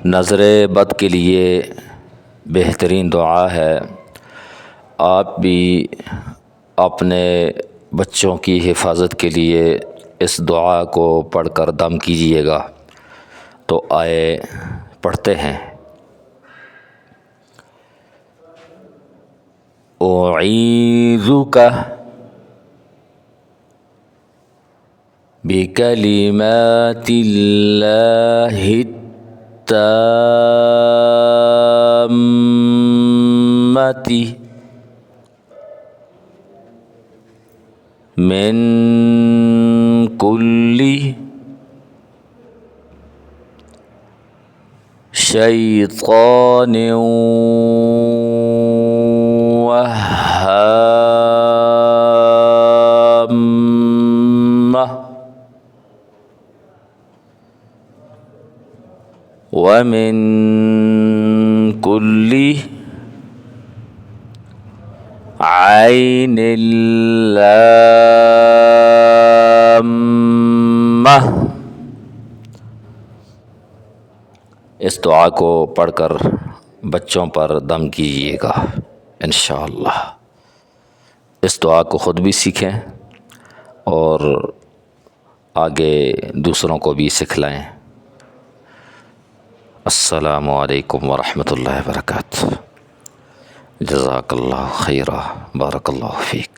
नज़र बद के लिए बेहतरीन दुआ है। आप भी अपने बच्चों की हिफाजत के लिए इस दुआ को पढ़कर दम कीजिएगा। तो आए पढ़ते हैं। उईज़ुका बिकलिमातिल्लाहि ताम्मति मिन कुल्ली शैतानिन वहाम्मा व मिन कुल्ली आइनिल लाम्मा। इस दुआ को पढ़कर बच्चों पर दम कीजिएगा इंशाअल्लाह। इस दुआ को ख़ुद भी सीखें और आगे दूसरों को भी सिखलाएं। अस्सलामु अलैकुम व रहमतुल्लाहि व बरकातुहू। जज़ाकल्लाहु खैरा, बारकल्लाहु फ़ीक।